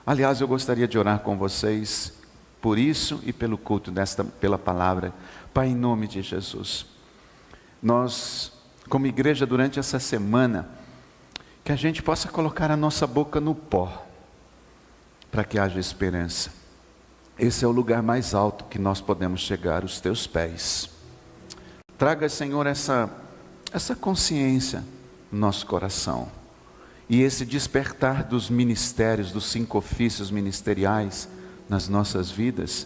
Aliás, eu gostaria de orar com vocês por isso e pelo culto pela palavra. Pai, em nome de Jesus, nós, como igreja, durante essa semana, que a gente possa colocar a nossa boca no pó, para que haja esperança. Esse é o lugar mais alto que nós podemos chegar, os teus pés. Traga, Senhor, essa consciência no nosso coração. E esse despertar dos ministérios, dos 5 ofícios ministeriais nas nossas vidas,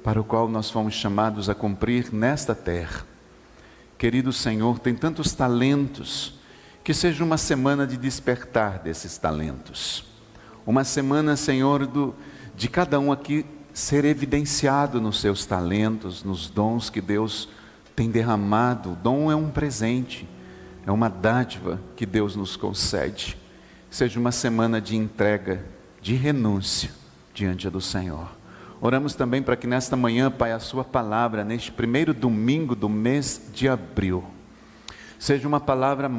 para o qual nós fomos chamados a cumprir nesta terra. Querido Senhor, tem tantos talentos, que seja uma semana de despertar desses talentos. Uma semana, Senhor, de cada um aqui ser evidenciado nos seus talentos, nos dons que Deus tem derramado. O dom é um presente, é uma dádiva que Deus nos concede. Seja uma semana de entrega, de renúncia diante do Senhor. Oramos também para que nesta manhã, Pai, a sua palavra, neste primeiro domingo do mês de abril, seja uma palavra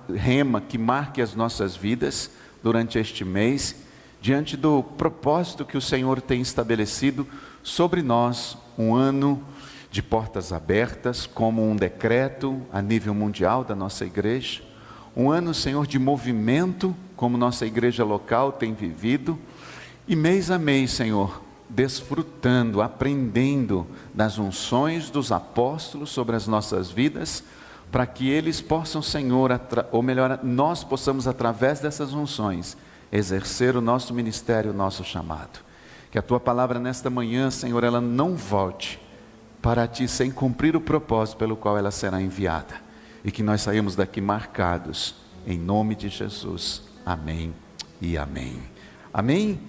rema que marque as nossas vidas durante este mês, diante do propósito que o Senhor tem estabelecido sobre nós, um ano de portas abertas, como um decreto a nível mundial da nossa igreja, um ano, Senhor, de movimento, como nossa igreja local tem vivido, e mês a mês, Senhor, desfrutando, aprendendo das unções dos apóstolos sobre as nossas vidas, para que eles possam, Senhor, ou melhor, nós possamos, através dessas unções, exercer o nosso ministério, o nosso chamado. Que a tua palavra nesta manhã, Senhor, ela não volte para ti sem cumprir o propósito pelo qual ela será enviada. E que nós saímos daqui marcados, em nome de Jesus. Amém e amém. Amém?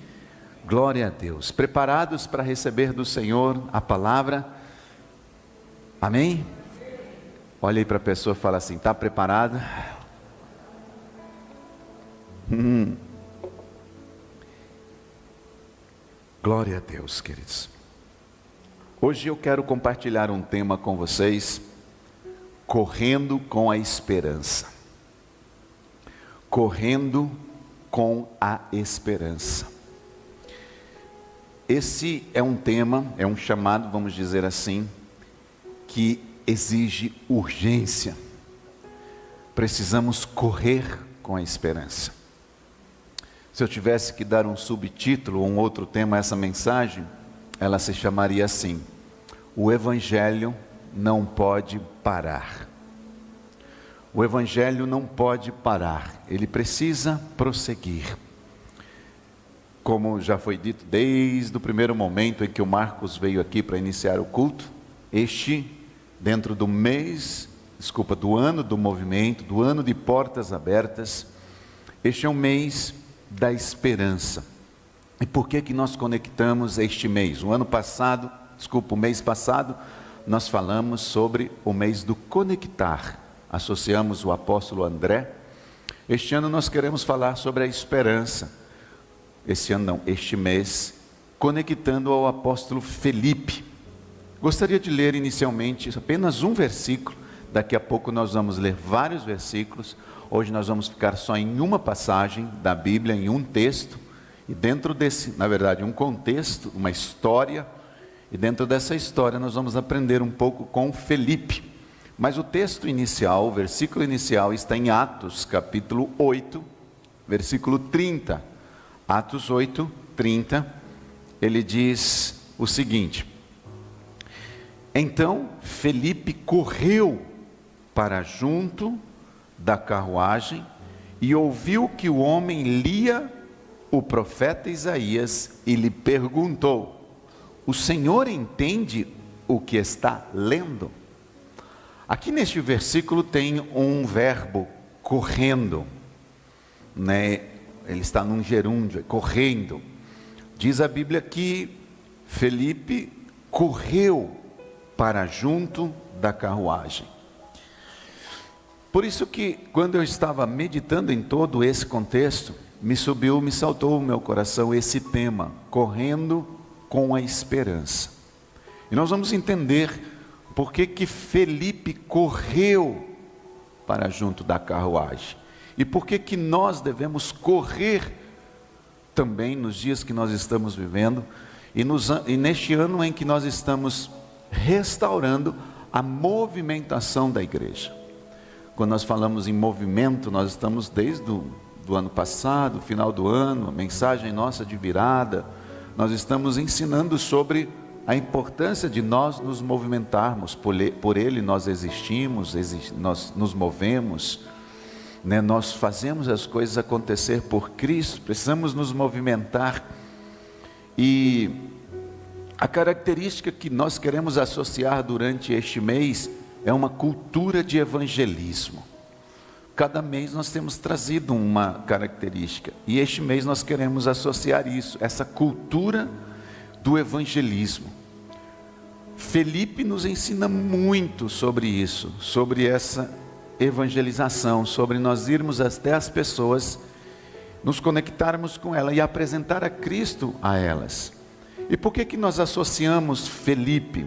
Glória a Deus. Preparados para receber do Senhor a palavra? Amém? Olha aí para a pessoa e fala assim: está preparada? Glória a Deus, queridos. Hoje eu quero compartilhar um tema com vocês, correndo com a esperança. Correndo com a esperança. Esse é um tema, é um chamado, vamos dizer assim, que exige urgência. Precisamos correr com a esperança. Se eu tivesse que dar um subtítulo ou um outro tema a essa mensagem, ela se chamaria assim: o Evangelho não pode parar. O Evangelho não pode parar, ele precisa prosseguir. Como já foi dito desde o primeiro momento em que o Marcos veio aqui para iniciar o culto, dentro do do ano do movimento, do ano de portas abertas, este é um mês da esperança. E por que nós conectamos este mês? O mês passado, nós falamos sobre o mês do conectar. Associamos o apóstolo André. Este ano nós queremos falar sobre a esperança. Este mês, conectando ao apóstolo Felipe. Gostaria de ler inicialmente apenas um versículo. Daqui a pouco nós vamos ler vários versículos. Hoje nós vamos ficar só em uma passagem da Bíblia, em um texto. E dentro desse, na verdade, um contexto, uma história. E dentro dessa história nós vamos aprender um pouco com Felipe. Mas o texto inicial, o versículo inicial está em Atos, capítulo 8, versículo 30. Atos 8, 30, ele diz o seguinte: então Felipe correu para junto da carruagem e ouviu que o homem lia o profeta Isaías e lhe perguntou: o Senhor entende o que está lendo? Aqui neste versículo tem um verbo, correndo, né? Ele está num gerúndio, correndo. Diz a Bíblia que Felipe correu para junto da carruagem. Por isso que quando eu estava meditando em todo esse contexto, me saltou o meu coração esse tema, correndo com a esperança. E nós vamos entender por que Felipe correu para junto da carruagem. E por que nós devemos correr também nos dias que nós estamos vivendo e neste ano em que nós estamos restaurando a movimentação da igreja. Quando nós falamos em movimento, nós estamos desde do ano passado, final do ano, a mensagem nossa de virada, nós estamos ensinando sobre a importância de nós nos movimentarmos, por Ele nós existimos, nós nos movemos, né? Nós fazemos as coisas acontecer por Cristo, precisamos nos movimentar. E a característica que nós queremos associar durante este mês é uma cultura de evangelismo. Cada mês nós temos trazido uma característica, e este mês nós queremos associar isso, essa cultura do evangelismo. Felipe nos ensina muito sobre isso, sobre essa evangelização, sobre nós irmos até as pessoas, nos conectarmos com elas e apresentar a Cristo a elas. E por que nós associamos Felipe?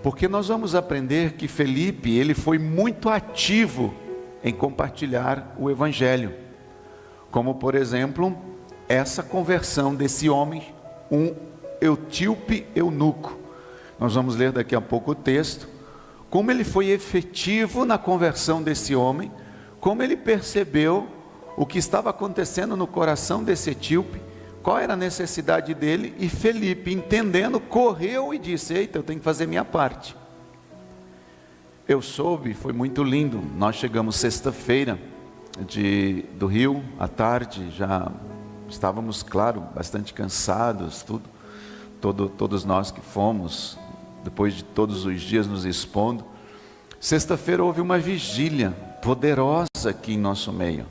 Porque nós vamos aprender que Felipe, ele foi muito ativo em compartilhar o evangelho, como por exemplo, essa conversão desse homem, um etíope eunuco. Nós vamos ler daqui a pouco o texto, como ele foi efetivo na conversão desse homem, como ele percebeu o que estava acontecendo no coração desse etíope, qual era a necessidade dele, e Felipe, entendendo, correu e disse: eita, eu tenho que fazer minha parte. Eu soube, foi muito lindo, nós chegamos sexta-feira do Rio, à tarde, já estávamos, claro, bastante cansados, todos nós que fomos, depois de todos os dias nos expondo. Sexta-feira houve uma vigília poderosa aqui em nosso meio.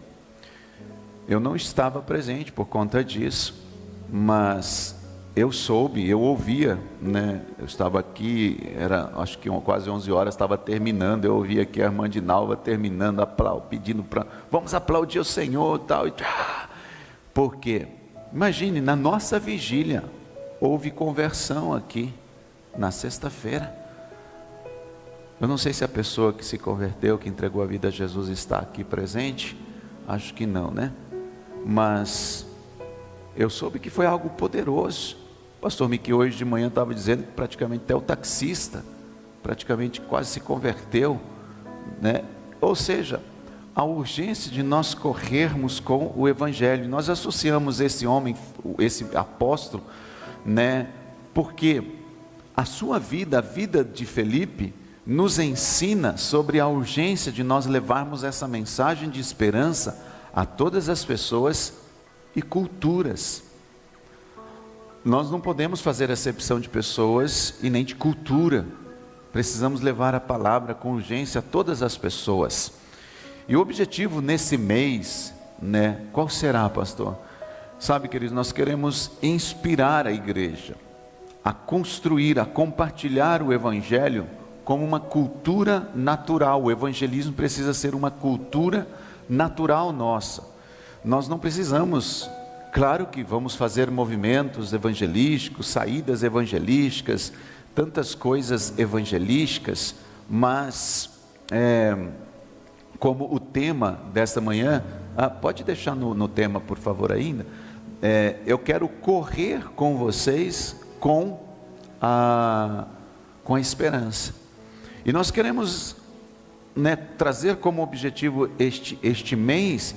Eu não estava presente por conta disso, mas eu soube, eu ouvia, né? Eu estava aqui, era acho que quase 11 horas, estava terminando, eu ouvia aqui a irmã Dinalva terminando, pedindo para, vamos aplaudir o Senhor, tal, e por quê? Imagine, na nossa vigília, houve conversão aqui, na sexta-feira. Eu não sei se a pessoa que se converteu, que entregou a vida a Jesus, está aqui presente, acho que não, né? Mas eu soube que foi algo poderoso. O pastor Miki hoje de manhã estava dizendo que praticamente até o taxista, praticamente quase se converteu, né? Ou seja, a urgência de nós corrermos com o evangelho. Nós associamos esse homem, esse apóstolo, né? Porque a sua vida, a vida de Felipe, nos ensina sobre a urgência de nós levarmos essa mensagem de esperança a todas as pessoas e culturas. Nós não podemos fazer acepção de pessoas e nem de cultura. Precisamos levar a palavra com urgência a todas as pessoas. E o objetivo nesse mês, né, qual será, pastor? Sabe, queridos, nós queremos inspirar a igreja a construir, a compartilhar o evangelho como uma cultura natural. O evangelismo precisa ser uma cultura natural nossa. Nós não precisamos, claro que vamos fazer movimentos evangelísticos, saídas evangelísticas, tantas coisas evangelísticas, mas como o tema desta manhã, pode deixar no tema por favor ainda, eu quero correr com vocês com a esperança. E nós queremos, né, trazer como objetivo este mês,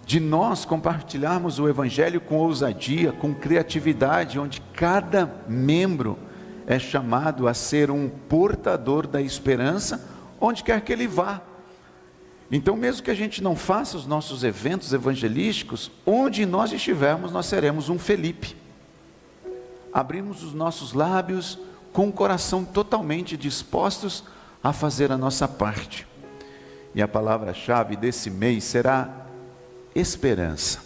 de nós compartilharmos o evangelho com ousadia, com criatividade, onde cada membro é chamado a ser um portador da esperança, onde quer que ele vá. Então, mesmo que a gente não faça os nossos eventos evangelísticos, onde nós estivermos, nós seremos um Felipe. Abrimos os nossos lábios com o coração totalmente dispostos a fazer a nossa parte. E a palavra-chave desse mês será esperança.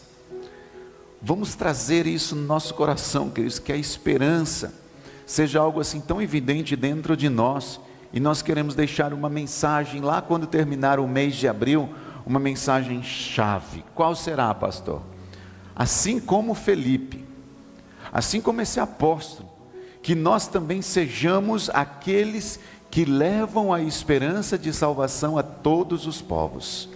Vamos trazer isso no nosso coração, queridos, que a esperança seja algo assim tão evidente dentro de nós. E nós queremos deixar uma mensagem lá quando terminar o mês de abril, uma mensagem chave. Qual será, pastor? Assim como Felipe, assim como esse apóstolo, que nós também sejamos aqueles que levam a esperança de salvação a todos os povos.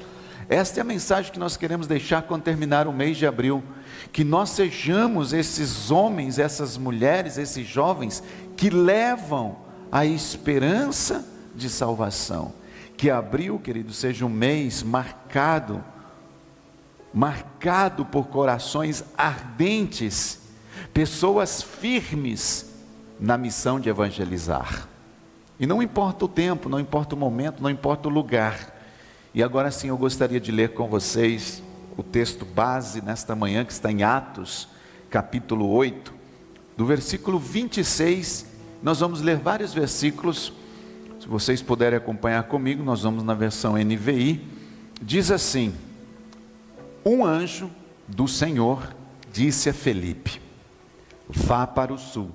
Esta é a mensagem que nós queremos deixar quando terminar o mês de abril, que nós sejamos esses homens, essas mulheres, esses jovens, que levam a esperança de salvação. Que abril, querido, seja um mês marcado por corações ardentes, pessoas firmes na missão de evangelizar. E não importa o tempo, não importa o momento, não importa o lugar. E agora sim eu gostaria de ler com vocês o texto base nesta manhã, que está em Atos, capítulo 8, do versículo 26, nós vamos ler vários versículos. Se vocês puderem acompanhar comigo, nós vamos na versão NVI. Diz assim: um anjo do Senhor disse a Felipe: vá para o sul,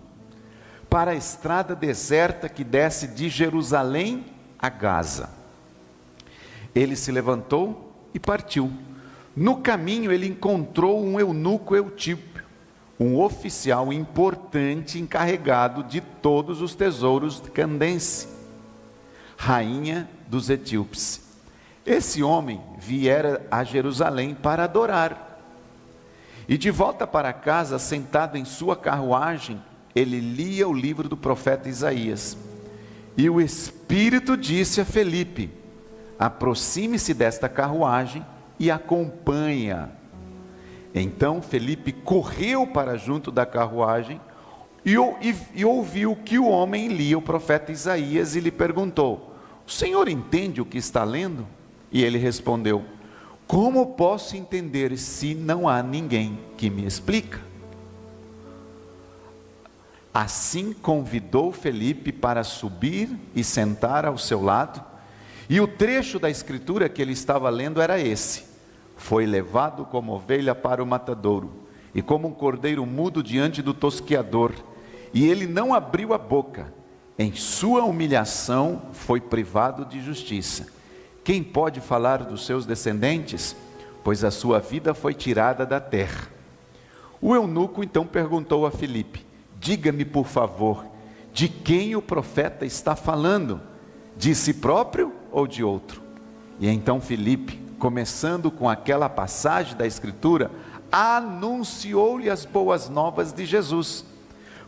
para a estrada deserta que desce de Jerusalém a Gaza. Ele se levantou e partiu. No caminho ele encontrou um eunuco etíope, um oficial importante encarregado de todos os tesouros de Candace, rainha dos etíopes. Esse homem viera a Jerusalém para adorar. E de volta para casa, sentado em sua carruagem, ele lia o livro do profeta Isaías. E o Espírito disse a Felipe: aproxime-se desta carruagem e acompanha. Então Felipe correu para junto da carruagem e ouviu que o homem lia o profeta Isaías e lhe perguntou: o senhor entende o que está lendo? E ele respondeu: como posso entender se não há ninguém que me explica? Assim convidou Felipe para subir e sentar ao seu lado, e o trecho da escritura que ele estava lendo era esse: foi levado como ovelha para o matadouro, e como um cordeiro mudo diante do tosqueador, e ele não abriu a boca. Em sua humilhação foi privado de justiça. Quem pode falar dos seus descendentes? Pois a sua vida foi tirada da terra. O eunuco então perguntou a Felipe: diga-me por favor, de quem o profeta está falando? De si próprio ou de outro? E então Felipe, começando com aquela passagem da escritura, anunciou-lhe as boas novas de Jesus.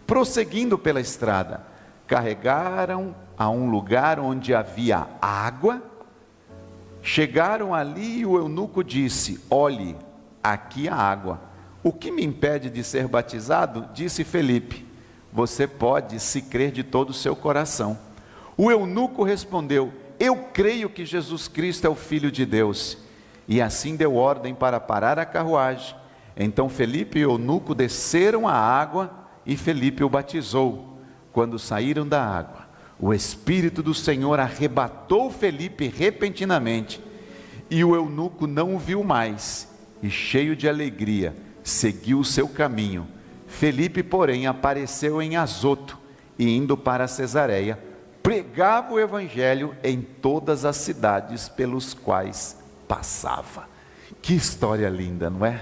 Prosseguindo pela estrada, carregaram a um lugar onde havia água. Chegaram ali e o eunuco disse: olhe, aqui há água. O que me impede de ser batizado? Disse Felipe: você pode, se crer de todo o seu coração. O eunuco respondeu: eu creio que Jesus Cristo é o Filho de Deus. E assim deu ordem para parar a carruagem. Então Felipe e o eunuco desceram a água e Felipe o batizou. Quando saíram da água, o Espírito do Senhor arrebatou Felipe repentinamente, e o eunuco não o viu mais, e cheio de alegria, seguiu o seu caminho. Felipe, porém, apareceu em Azoto, e indo para Cesareia, pregava o evangelho em todas as cidades pelos quais passava. Que história linda, não é?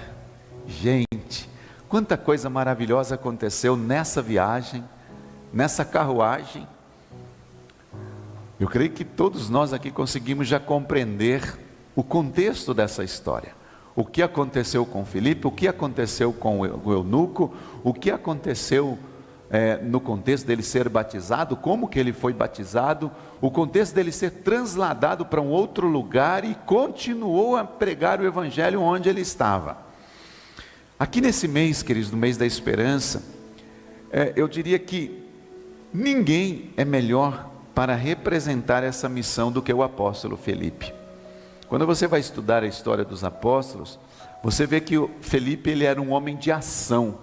Gente, quanta coisa maravilhosa aconteceu nessa viagem, nessa carruagem. Eu creio que todos nós aqui conseguimos já compreender o contexto dessa história. O que aconteceu com Felipe, o que aconteceu com o eunuco, o que aconteceu no contexto dele ser batizado, como que ele foi batizado, o contexto dele ser transladado para um outro lugar e continuou a pregar o evangelho onde ele estava. Aqui nesse mês, queridos, no mês da esperança, eu diria que ninguém é melhor para representar essa missão do que o apóstolo Felipe. Quando você vai estudar a história dos apóstolos, você vê que o Felipe, ele era um homem de ação.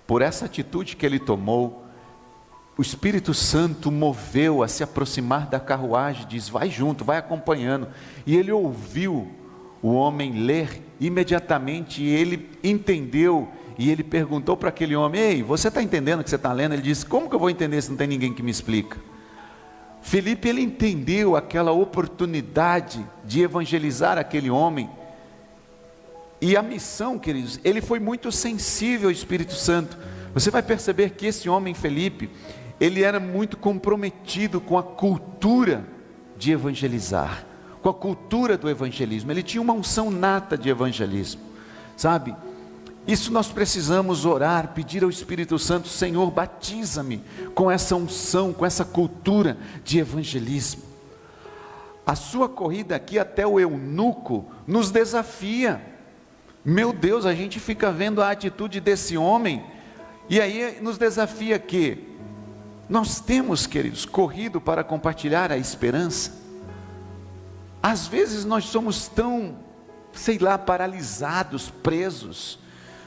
Por essa atitude que ele tomou, o Espírito Santo moveu a se aproximar da carruagem, diz: vai junto, vai acompanhando. E ele ouviu o homem ler, imediatamente ele entendeu, e ele perguntou para aquele homem: ei, você está entendendo o que você está lendo? Ele disse: como que eu vou entender se não tem ninguém que me explica? Felipe, ele entendeu aquela oportunidade de evangelizar aquele homem, e a missão, queridos, ele foi muito sensível ao Espírito Santo. Você vai perceber que esse homem Felipe, ele era muito comprometido com a cultura de evangelizar. com a cultura do evangelismo, ele tinha uma unção nata de evangelismo, sabe? Isso nós precisamos orar, pedir ao Espírito Santo: Senhor, batiza-me com essa unção, com essa cultura de evangelismo. A sua corrida aqui até o eunuco nos desafia. Meu Deus, a gente fica vendo a atitude desse homem, e aí nos desafia que nós temos, queridos, corrido para compartilhar a esperança. Às vezes nós somos tão, paralisados, presos,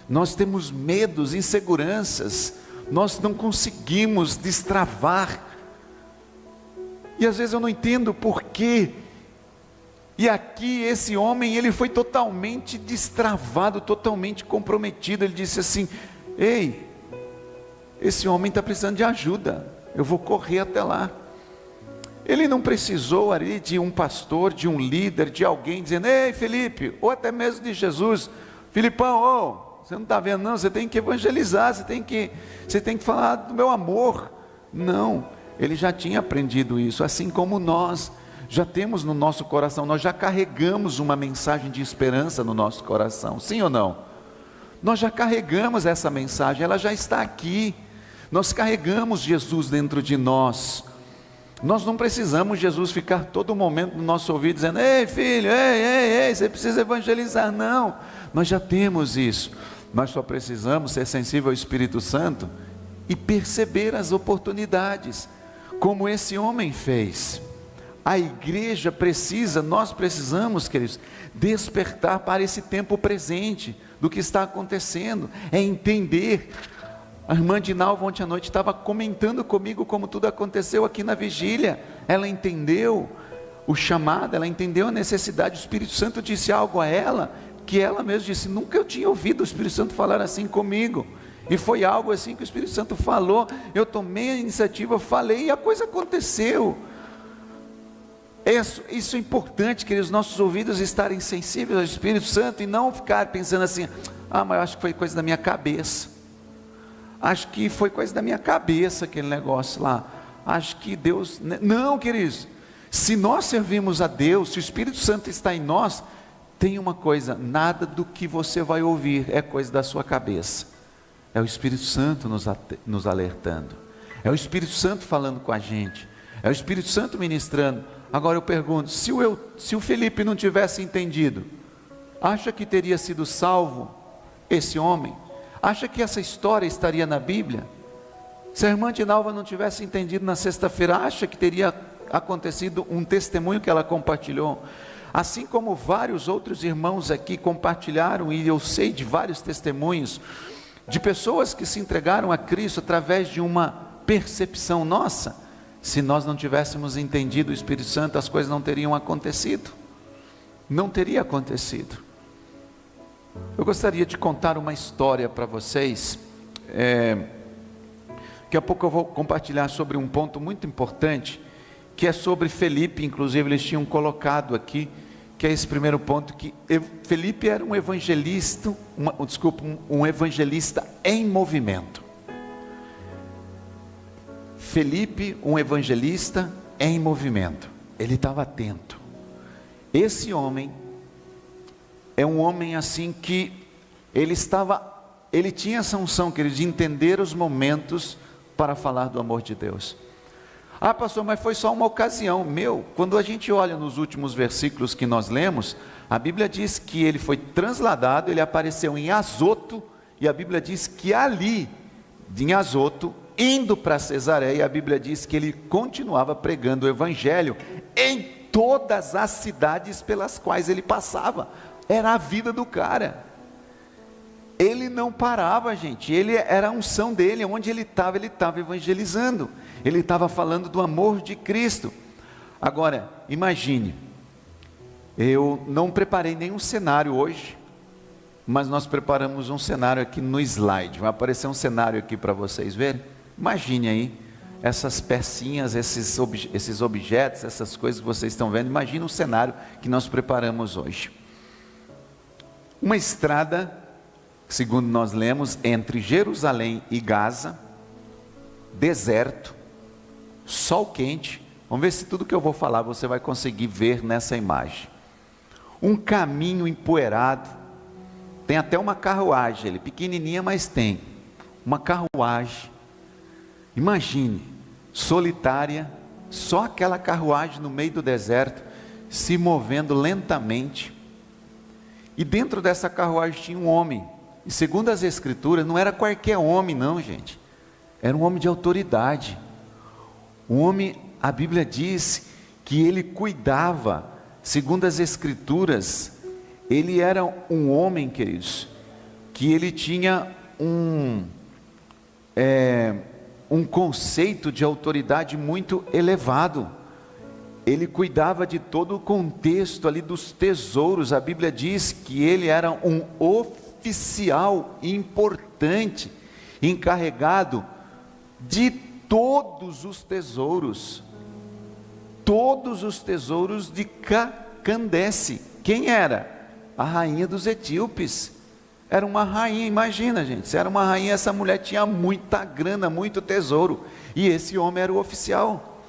nós temos medos, inseguranças, nós não conseguimos destravar, e às vezes eu não entendo por quê. E aqui esse homem, ele foi totalmente destravado, totalmente comprometido. Ele disse assim: ei, esse homem está precisando de ajuda, eu vou correr até lá. Ele não precisou ali de um pastor, de um líder, de alguém dizendo: ei Felipe, ou até mesmo de Jesus: Filipão, você não está vendo não, você tem que evangelizar, você tem que falar do meu amor. Não, ele já tinha aprendido isso, assim como nós já temos no nosso coração, nós já carregamos uma mensagem de esperança no nosso coração, sim ou não? Nós já carregamos essa mensagem, ela já está aqui, nós carregamos Jesus dentro de nós. Nós não precisamos Jesus ficar todo momento no nosso ouvido dizendo: ei filho, ei, você precisa evangelizar. Não, nós já temos isso, nós só precisamos ser sensível ao Espírito Santo e perceber as oportunidades, como esse homem fez. A igreja precisa, nós precisamos, queridos, despertar para esse tempo presente, do que está acontecendo, é entender. A irmã Dinalva ontem à noite estava comentando comigo como tudo aconteceu aqui na vigília. Ela entendeu o chamado, ela entendeu a necessidade. O Espírito Santo disse algo a ela, que ela mesma disse: nunca eu tinha ouvido o Espírito Santo falar assim comigo, e foi algo assim que o Espírito Santo falou, eu tomei a iniciativa, falei e a coisa aconteceu. Isso é importante, queridos, nossos ouvidos estarem sensíveis ao Espírito Santo, e não ficar pensando assim: mas eu acho que foi coisa da minha cabeça, acho que foi coisa da minha cabeça aquele negócio lá, acho que Deus... Não, queridos, se nós servimos a Deus, se o Espírito Santo está em nós, tem uma coisa: nada do que você vai ouvir é coisa da sua cabeça, é o Espírito Santo nos alertando, é o Espírito Santo falando com a gente, é o Espírito Santo ministrando. Agora eu pergunto, se o Felipe não tivesse entendido, acha que teria sido salvo esse homem? Acha que essa história estaria na Bíblia? Se a irmã Dinalva não tivesse entendido na sexta-feira, acha que teria acontecido um testemunho que ela compartilhou? Assim como vários outros irmãos aqui compartilharam, e eu sei de vários testemunhos, de pessoas que se entregaram a Cristo através de uma percepção nossa. Se nós não tivéssemos entendido o Espírito Santo, as coisas não teriam acontecido, não teria acontecido. Eu gostaria de contar uma história para vocês, daqui a pouco eu vou compartilhar sobre um ponto muito importante, que é sobre Felipe. Inclusive eles tinham colocado aqui, que é esse primeiro ponto, que Felipe era um evangelista, um evangelista em movimento. Felipe, um evangelista em movimento, ele estava atento. Esse homem é um homem assim que ele tinha essa unção, queridos, de entender os momentos para falar do amor de Deus. Pastor, mas foi só uma ocasião. Quando a gente olha nos últimos versículos que nós lemos, a Bíblia diz que ele foi transladado, ele apareceu em Azoto, e a Bíblia diz que ali, em Azoto, indo para Cesareia, a Bíblia diz que ele continuava pregando o Evangelho em todas as cidades pelas quais ele passava. Era a vida do cara, ele não parava, gente, era a unção dele, onde ele estava evangelizando, ele estava falando do amor de Cristo. Agora, imagine, eu não preparei nenhum cenário hoje, mas nós preparamos um cenário aqui no slide, vai aparecer um cenário aqui para vocês verem. Imagine aí, essas pecinhas, esses objetos, essas coisas que vocês estão vendo. Imagine um cenário que nós preparamos hoje. Uma estrada, segundo nós lemos, entre Jerusalém e Gaza, deserto, sol quente, Vamos ver se tudo que eu vou falar você vai conseguir ver nessa imagem. Um caminho empoeirado, tem até uma carruagem, ele pequenininha, mas tem uma carruagem. Imagine, solitária, só aquela carruagem no meio do deserto, se movendo lentamente. E dentro dessa carruagem tinha um homem, e segundo as escrituras, não era qualquer homem não, gente, era um homem de autoridade. Um homem, a Bíblia diz que ele cuidava, segundo as escrituras, ele era um homem, queridos, que ele tinha um conceito de autoridade muito elevado. Ele cuidava de todo o contexto ali dos tesouros. A Bíblia diz que ele era um oficial importante, encarregado de todos os tesouros de Candace. Quem era? A rainha dos etíopes. Era uma rainha, imagina, gente, se era uma rainha, essa mulher tinha muita grana, muito tesouro, e esse homem era o oficial,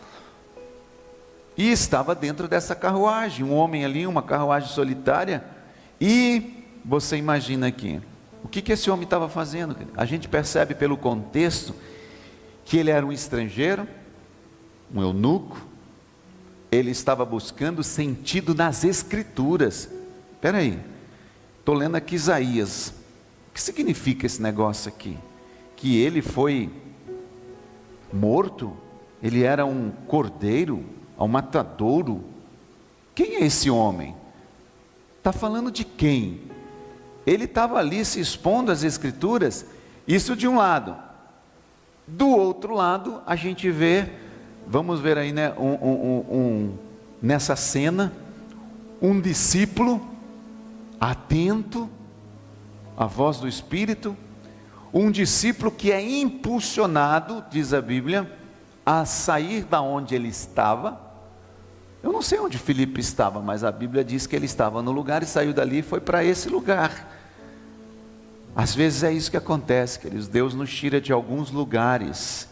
e estava dentro dessa carruagem, um homem ali, uma carruagem solitária, e você imagina aqui, o que esse homem estava fazendo? A gente percebe pelo contexto, que ele era um estrangeiro, um eunuco, ele estava buscando sentido nas escrituras. Espera aí, estou lendo aqui Isaías, o que significa esse negócio aqui? Que ele foi morto, ele era um cordeiro, um matadouro. Quem é esse homem? Está falando de quem? Ele estava ali se expondo às escrituras, isso de um lado. Do outro lado, a gente vê, vamos ver aí, né, nessa cena, um discípulo atento à voz do Espírito, um discípulo que é impulsionado, diz a Bíblia, a sair da onde ele estava. Eu não sei onde Filipe estava, mas a Bíblia diz que ele estava no lugar e saiu dali e foi para esse lugar. Às vezes é isso que acontece, queridos. Deus nos tira de alguns lugares.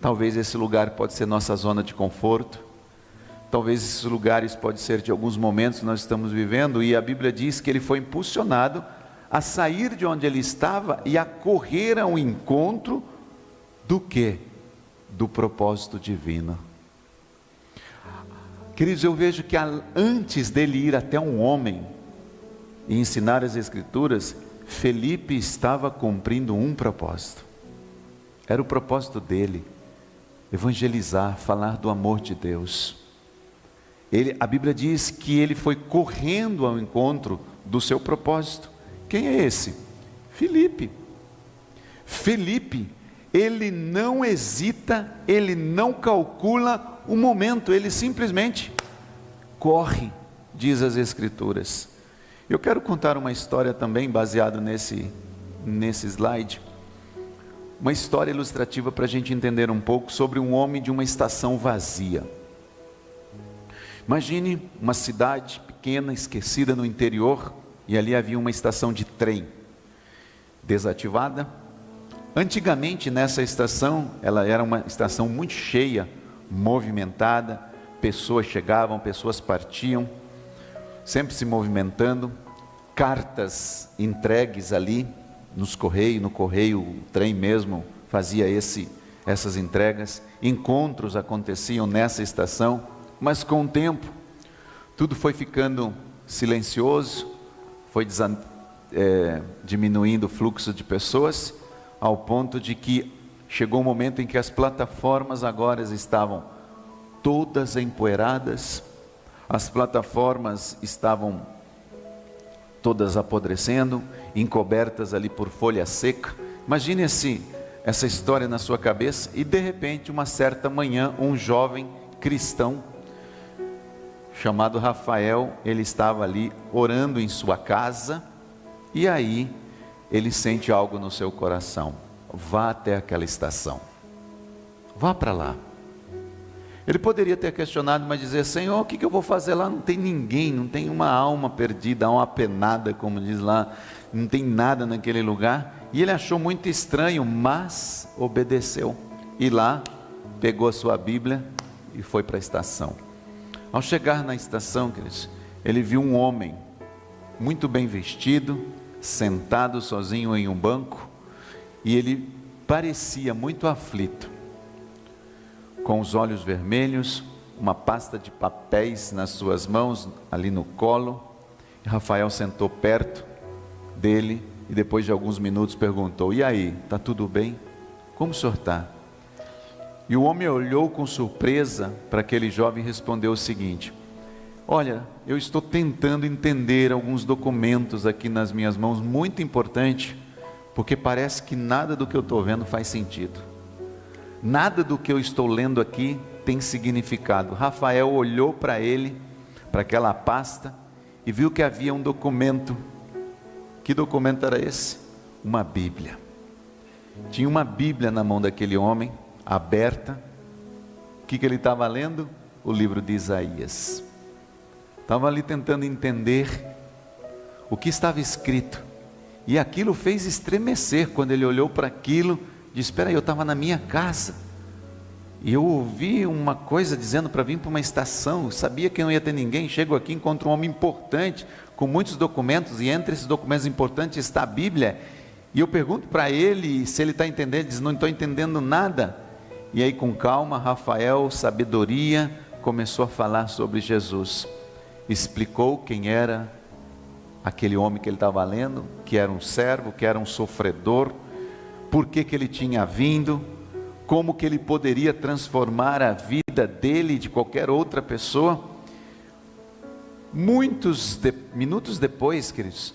Talvez esse lugar pode ser nossa zona de conforto. Talvez esses lugares podem ser de alguns momentos que nós estamos vivendo. E a Bíblia diz que ele foi impulsionado a sair de onde ele estava e a correr ao encontro do quê? Do propósito divino. Queridos, eu vejo que antes dele ir até um homem e ensinar as escrituras, Felipe estava cumprindo um propósito. Era o propósito dele, evangelizar, falar do amor de Deus. A Bíblia diz que ele foi correndo ao encontro do seu propósito. Quem é esse? Felipe. Felipe, ele não hesita, ele não calcula o momento, ele simplesmente corre, diz as escrituras. Eu quero contar uma história também, baseado nesse slide, uma história ilustrativa para a gente entender um pouco sobre um homem de uma estação vazia. Imagine uma cidade pequena, esquecida no interior, e ali havia uma estação de trem, desativada. Antigamente nessa estação, ela era uma estação muito cheia, movimentada, pessoas chegavam, pessoas partiam, sempre se movimentando, cartas entregues ali no correio, o trem mesmo fazia essas entregas, encontros aconteciam nessa estação, mas com o tempo, tudo foi ficando silencioso, foi diminuindo o fluxo de pessoas, ao ponto de que chegou um momento em que as plataformas agora estavam todas empoeiradas, as plataformas estavam todas apodrecendo, encobertas ali por folha seca. Imagine essa história na sua cabeça, e de repente, uma certa manhã, um jovem cristão, chamado Rafael, ele estava ali orando em sua casa, e aí ele sente algo no seu coração. Vá até aquela estação, vá para lá. Ele poderia ter questionado, mas dizer: Senhor, o que eu vou fazer lá? Não tem ninguém, não tem uma alma perdida, uma penada, como diz lá, não tem nada naquele lugar. E ele achou muito estranho, mas obedeceu. E lá, pegou a sua Bíblia e foi para a estação. Ao chegar na estação, queridos, ele viu um homem muito bem vestido, sentado sozinho em um banco, e ele parecia muito aflito, com os olhos vermelhos, uma pasta de papéis nas suas mãos, ali no colo. E Rafael sentou perto dele e depois de alguns minutos perguntou: e aí, está tudo bem? Como o senhor está? E o homem olhou com surpresa para aquele jovem e respondeu o seguinte: olha, eu estou tentando entender alguns documentos aqui nas minhas mãos, muito importante, porque parece que nada do que eu estou vendo faz sentido. Nada do que eu estou lendo aqui tem significado. Rafael olhou para ele, para aquela pasta, e viu que havia um documento. Que documento era esse? Uma Bíblia. Tinha uma Bíblia na mão daquele homem, aberta. O que ele estava lendo? O livro de Isaías. Estava ali tentando entender o que estava escrito, e aquilo fez estremecer. Quando ele olhou para aquilo, disse: espera aí, eu estava na minha casa, e eu ouvi uma coisa dizendo para vir para uma estação, eu sabia que não ia ter ninguém, chego aqui, encontro um homem importante, com muitos documentos, e entre esses documentos importantes está a Bíblia, e eu pergunto para ele se ele está entendendo. Ele diz: não estou entendendo nada. E aí, com calma, Rafael, sabedoria, começou a falar sobre Jesus. Explicou quem era aquele homem que ele estava lendo, que era um servo, que era um sofredor, por que ele tinha vindo, como que ele poderia transformar a vida dele e de qualquer outra pessoa. Minutos depois, queridos,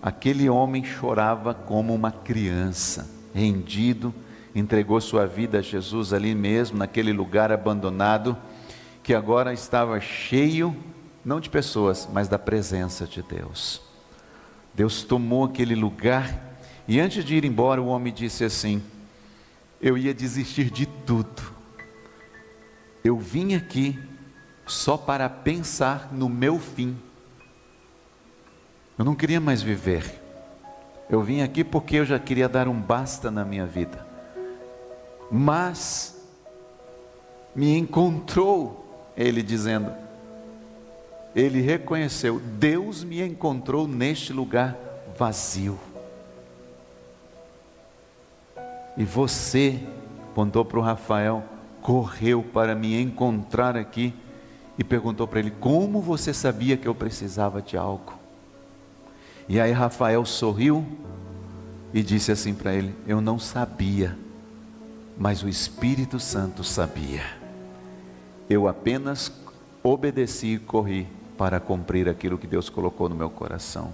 aquele homem chorava como uma criança, rendido, entregou sua vida a Jesus ali mesmo, naquele lugar abandonado, que agora estava cheio, não de pessoas, mas da presença de Deus. Deus tomou aquele lugar, e antes de ir embora, o homem disse assim: eu ia desistir de tudo, eu vim aqui só para pensar no meu fim, eu não queria mais viver, eu vim aqui porque eu já queria dar um basta na minha vida, mas me encontrou, ele dizendo, ele reconheceu: Deus me encontrou neste lugar vazio. E você, apontou para o Rafael, correu para me encontrar aqui e perguntou para ele: como você sabia que eu precisava de algo? E aí Rafael sorriu e disse assim para ele: eu não sabia, mas o Espírito Santo sabia. Eu apenas obedeci e corri para cumprir aquilo que Deus colocou no meu coração.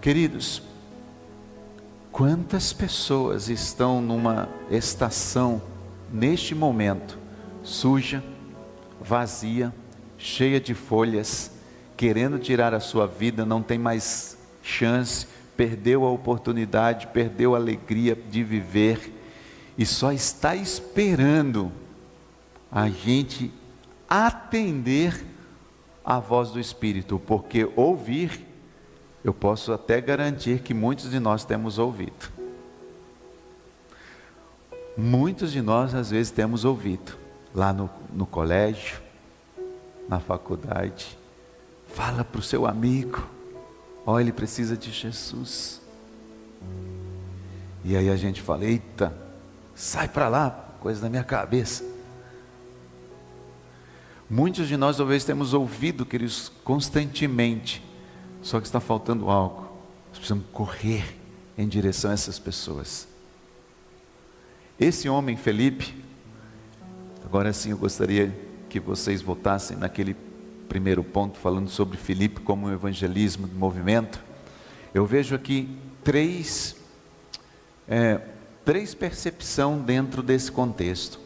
Queridos, quantas pessoas estão numa estação neste momento, suja, vazia, cheia de folhas, querendo tirar a sua vida, não tem mais chance, perdeu a oportunidade, perdeu a alegria de viver, e só está esperando a gente atender a voz do Espírito, porque ouvir, eu posso até garantir que muitos de nós temos ouvido. Muitos de nós às vezes temos ouvido, lá no colégio, na faculdade. Fala para o seu amigo: olha, ele precisa de Jesus. E aí a gente fala: eita, sai para lá, coisa da minha cabeça. Muitos de nós talvez temos ouvido, queridos, constantemente, só que está faltando algo. Nós precisamos correr em direção a essas pessoas. Esse homem, Felipe, agora sim eu gostaria que vocês voltassem naquele primeiro ponto, falando sobre Felipe como um evangelismo de movimento. Eu vejo aqui três percepções dentro desse contexto.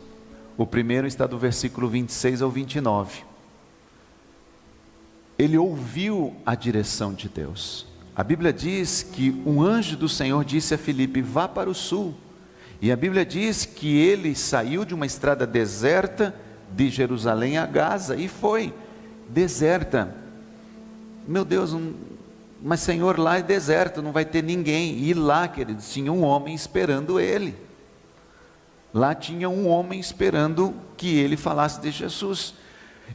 O primeiro está do versículo 26 ao 29. Ele ouviu a direção de Deus. A Bíblia diz que um anjo do Senhor disse a Filipe: vá para o sul. E a Bíblia diz que ele saiu de uma estrada deserta de Jerusalém a Gaza e foi deserta. Meu Deus, mas Senhor, lá é deserto, não vai ter ninguém. E lá, queridos, tinha um homem esperando ele. Lá tinha um homem esperando que ele falasse de Jesus.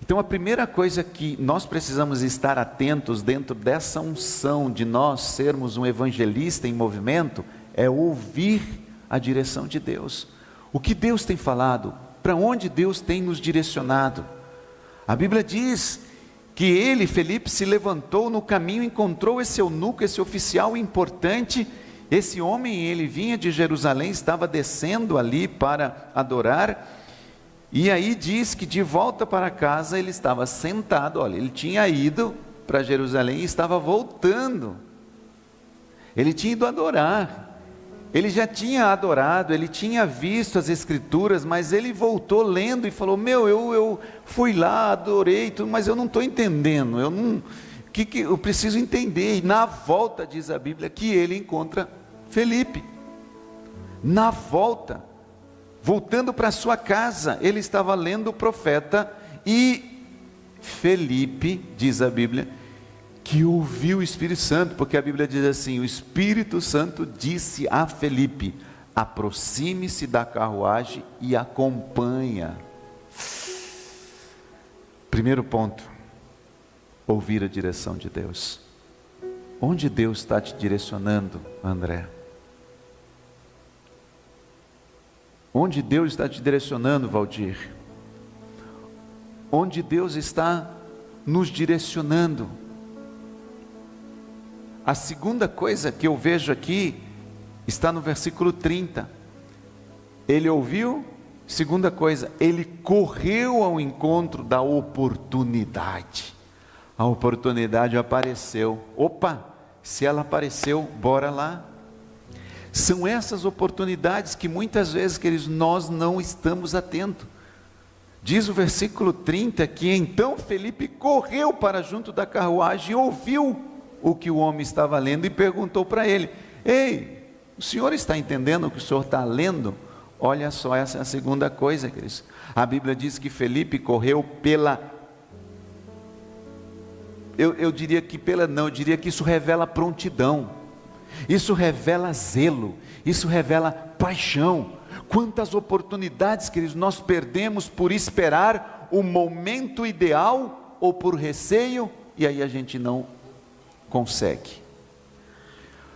Então a primeira coisa que nós precisamos estar atentos dentro dessa unção de nós sermos um evangelista em movimento, é ouvir a direção de Deus. O que Deus tem falado, para onde Deus tem nos direcionado. A Bíblia diz que ele, Felipe, se levantou no caminho, encontrou esse eunuco, esse oficial importante. Esse homem, ele vinha de Jerusalém, estava descendo ali para adorar. E aí diz que de volta para casa ele estava sentado, olha, ele tinha ido para Jerusalém e estava voltando. Ele tinha ido adorar. Ele já tinha adorado, ele tinha visto as escrituras, mas ele voltou lendo e falou: eu fui lá, adorei, tudo, mas eu não estou entendendo, eu preciso entender. E na volta, diz a Bíblia, que ele encontra Felipe. Na volta, voltando para sua casa, ele estava lendo o profeta, e Felipe, diz a Bíblia, que ouviu o Espírito Santo, porque a Bíblia diz assim: o Espírito Santo disse a Felipe: aproxime-se da carruagem e acompanha. Primeiro ponto, ouvir a direção de Deus. Onde Deus está te direcionando, André? Onde Deus está te direcionando, Valdir? Onde Deus está nos direcionando? A segunda coisa que eu vejo aqui está no versículo 30. Ele ouviu, segunda coisa, ele correu ao encontro da oportunidade. A oportunidade apareceu. Opa, se ela apareceu, bora lá. São essas oportunidades que muitas vezes, queridos, nós não estamos atentos. Diz o versículo 30 que então Felipe correu para junto da carruagem e ouviu o que o homem estava lendo e perguntou para ele: ei, o senhor está entendendo o que o senhor está lendo? Olha só, essa é a segunda coisa, queridos. A Bíblia diz que Felipe correu eu diria que isso revela prontidão, isso revela zelo, isso revela paixão. Quantas oportunidades, queridos, nós perdemos por esperar o momento ideal ou por receio, e aí a gente não consegue.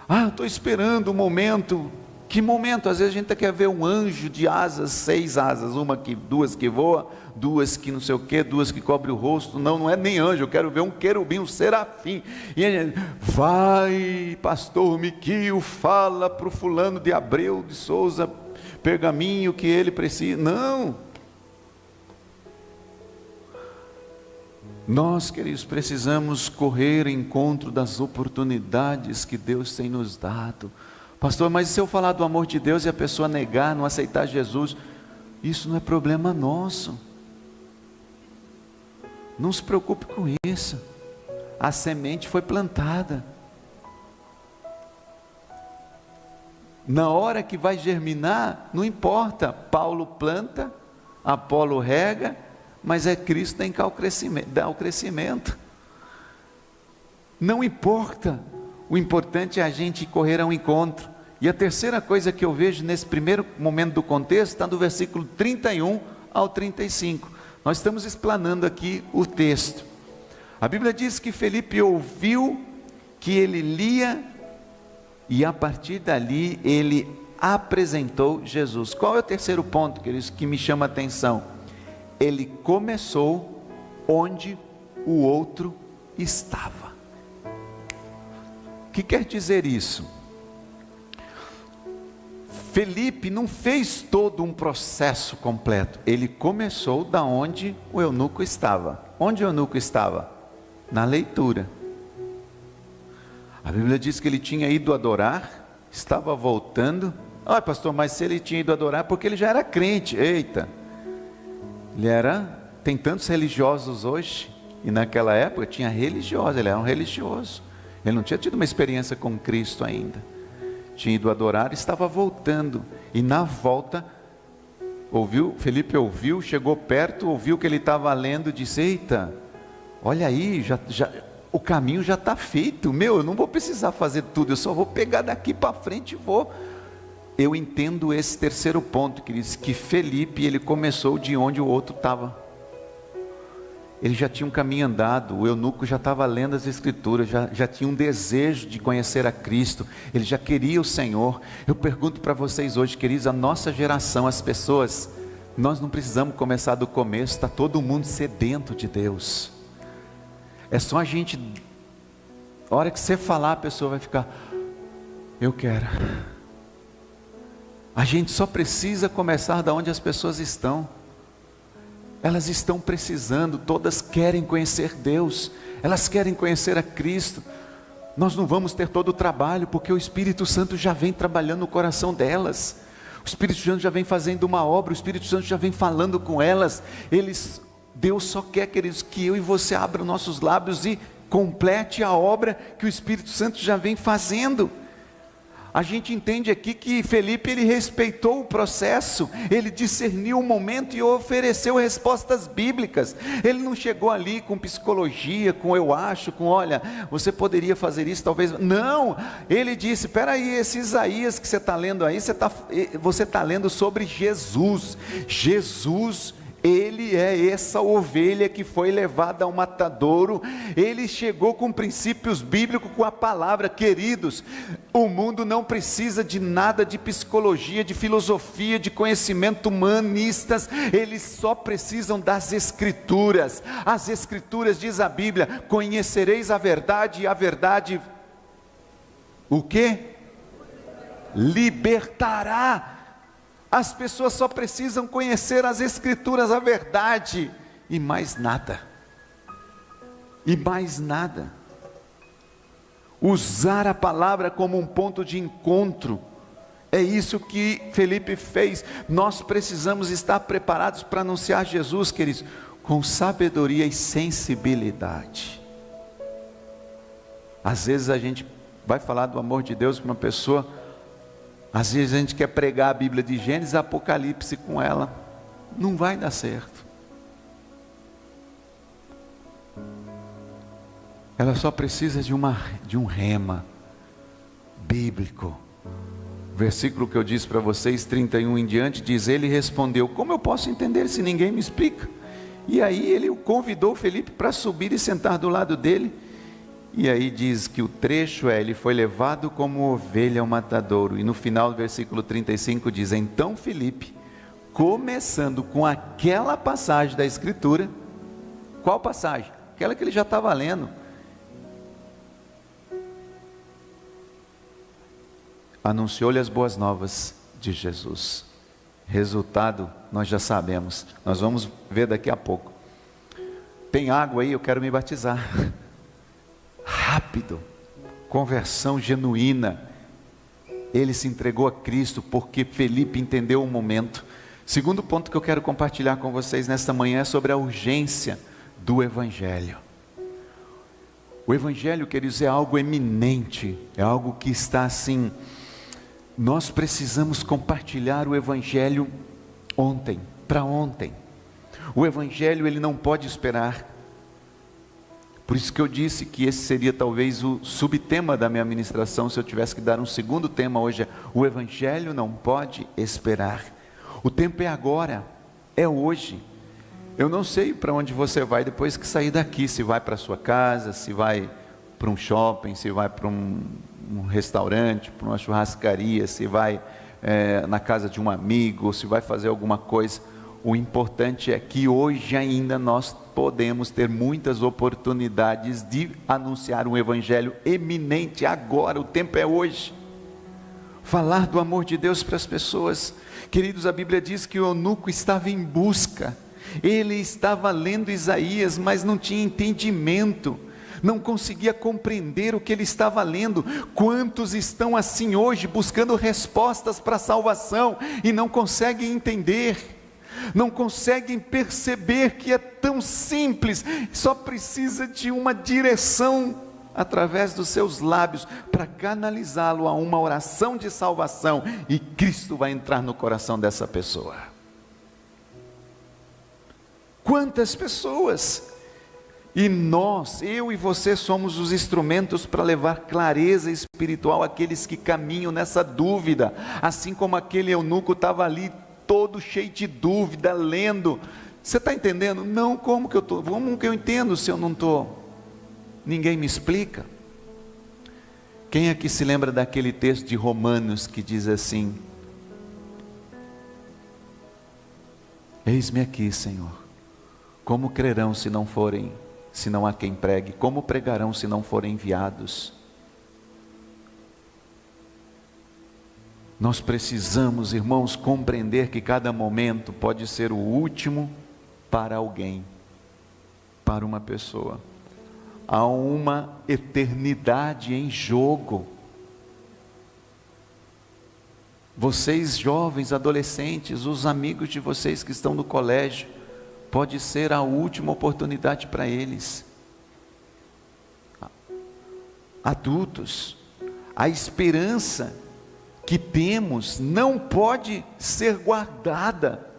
Eu estou esperando o momento. Que momento? Às vezes a gente quer ver um anjo de asas, 6 asas, duas que voa, 2 que não sei o que, 2 que cobre o rosto. Não é nem anjo, eu quero ver um querubim, um serafim. E a gente, vai, pastor Miquio, fala para o fulano de Abreu de Souza Pergaminho que ele precisa. Não. Nós, queridos, precisamos correr em encontro das oportunidades que Deus tem nos dado. Pastor, mas se eu falar do amor de Deus e a pessoa negar, não aceitar Jesus, isso não é problema nosso. Não se preocupe com isso. A semente foi plantada. Na hora que vai germinar, não importa. Paulo planta, Apolo rega, mas é Cristo quem dá o crescimento. Não importa. O importante é a gente correr ao encontro. E a terceira coisa que eu vejo nesse primeiro momento do contexto está do versículo 31 ao 35. Nós estamos explanando aqui o texto. A Bíblia diz que Felipe ouviu que ele lia e a partir dali ele apresentou Jesus. Qual é o terceiro ponto, queridos, que me chama a atenção? Ele começou onde o outro estava. O que quer dizer isso? Felipe não fez todo um processo completo. Ele começou da onde o eunuco estava. Onde o eunuco estava? Na leitura. A Bíblia diz que ele tinha ido adorar, estava voltando. Pastor, mas se ele tinha ido adorar, porque ele já era crente. Eita! Tem tantos religiosos hoje, e naquela época tinha religiosos, ele era um religioso. Ele não tinha tido uma experiência com Cristo ainda. Tinha ido adorar, estava voltando, e na volta, Felipe ouviu, chegou perto, ouviu que ele estava lendo, disse: eita, olha aí, o caminho já está feito, eu não vou precisar fazer tudo, eu só vou pegar daqui para frente e vou. eu entendo esse terceiro ponto, que diz que Felipe, ele começou de onde o outro estava. Ele já tinha um caminho andado, o eunuco já estava lendo as Escrituras, já tinha um desejo de conhecer a Cristo, ele já queria o Senhor. Eu pergunto para vocês hoje, queridos, a nossa geração, as pessoas, nós não precisamos começar do começo, está todo mundo sedento de Deus. É só a gente, a hora que você falar, a pessoa vai ficar, eu quero. A gente só precisa começar da onde as pessoas estão. Elas estão precisando, todas querem conhecer Deus, elas querem conhecer a Cristo. Nós não vamos ter todo o trabalho, porque o Espírito Santo já vem trabalhando no coração delas. O Espírito Santo já vem fazendo uma obra, o Espírito Santo já vem falando com elas. Deus só quer, queridos, que eu e você abram nossos lábios e complete a obra que o Espírito Santo já vem fazendo. A gente entende aqui que Felipe, ele respeitou o processo, ele discerniu o momento e ofereceu respostas bíblicas. Ele não chegou ali com psicologia, com eu acho, com olha, você poderia fazer isso, talvez. Não, ele disse, espera aí, esse Isaías que você está lendo aí, você está lendo sobre Jesus. Jesus, ele é essa ovelha que foi levada ao matadouro. Ele chegou com princípios bíblicos, com a palavra. Queridos, o mundo não precisa de nada de psicologia, de filosofia, de conhecimento humanistas. Eles só precisam das Escrituras. As Escrituras, diz a Bíblia, conhecereis a verdade, e a verdade o quê? Libertará. As pessoas só precisam conhecer as Escrituras, a verdade, e mais nada. E mais nada. Usar a palavra como um ponto de encontro. É isso que Felipe fez. Nós precisamos estar preparados para anunciar Jesus, queridos, com sabedoria e sensibilidade. Às vezes a gente vai falar do amor de Deus para uma pessoa, às vezes a gente quer pregar a Bíblia de Gênesis e Apocalipse com ela, não vai dar certo. Ela só precisa de um rema bíblico. O versículo que eu disse para vocês, 31 em diante, diz, ele respondeu, como eu posso entender se ninguém me explica? E aí ele convidou Felipe para subir e sentar do lado dele. E aí diz que o trecho ele foi levado como ovelha ao matadouro. E no final do versículo 35 diz, então Felipe, começando com aquela passagem da Escritura, qual passagem? Aquela que ele já estava lendo. Anunciou-lhe as boas novas de Jesus. Resultado, nós já sabemos. Nós vamos ver daqui a pouco. Tem água aí, eu quero me batizar. Rápido, conversão genuína. Ele se entregou a Cristo porque Felipe entendeu o momento. Segundo ponto que eu quero compartilhar com vocês nesta manhã é sobre a urgência do Evangelho. O Evangelho, queridos, é algo eminente, é algo que está assim, nós precisamos compartilhar o Evangelho ontem, para ontem. O Evangelho ele não pode esperar. Por isso que eu disse que esse seria talvez o subtema da minha ministração, se eu tivesse que dar um segundo tema hoje, o Evangelho não pode esperar. O tempo é agora, é hoje. Eu não sei para onde você vai depois que sair daqui, se vai para a sua casa, se vai para um shopping, se vai para um restaurante, para uma churrascaria, se vai na casa de um amigo, ou se vai fazer alguma coisa. O importante é que hoje ainda nós podemos ter muitas oportunidades de anunciar um Evangelho eminente agora, o tempo é hoje. Falar do amor de Deus para as pessoas. Queridos, a Bíblia diz que o eunuco estava em busca, ele estava lendo Isaías, mas não tinha entendimento, não conseguia compreender o que ele estava lendo. Quantos estão assim hoje, buscando respostas para a salvação, e não conseguem entender, não conseguem perceber que é tão simples, só precisa de uma direção, através dos seus lábios, para canalizá-lo a uma oração de salvação, e Cristo vai entrar no coração dessa pessoa. Quantas pessoas, E nós, eu e você, somos os instrumentos para levar clareza espiritual àqueles que caminham nessa dúvida, assim como aquele eunuco estava ali todo cheio de dúvida, lendo. Você está entendendo? Não, como que eu estou? Como que eu entendo se eu não estou? Ninguém me explica. Quem aqui se lembra daquele texto de Romanos que diz assim: eis-me aqui, Senhor, como crerão se não há quem pregue? Como pregarão se não forem enviados? Nós precisamos, irmãos, compreender que cada momento pode ser o último para alguém, para uma pessoa. Há uma eternidade em jogo. Vocês jovens, adolescentes, os amigos de vocês que estão no colégio, pode ser a última oportunidade para eles. Adultos, a esperança que temos não pode ser guardada.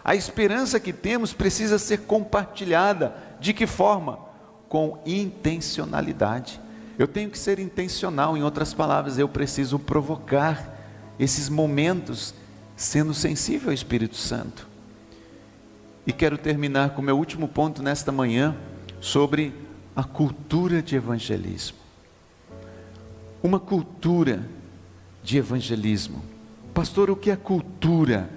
A esperança que temos precisa ser compartilhada. De que forma? Com intencionalidade. Eu tenho que ser intencional, em outras palavras, eu preciso provocar esses momentos sendo sensível ao Espírito Santo. E quero terminar com o meu último ponto nesta manhã, sobre a cultura de evangelismo. Uma cultura de evangelismo. Pastor, o que é cultura?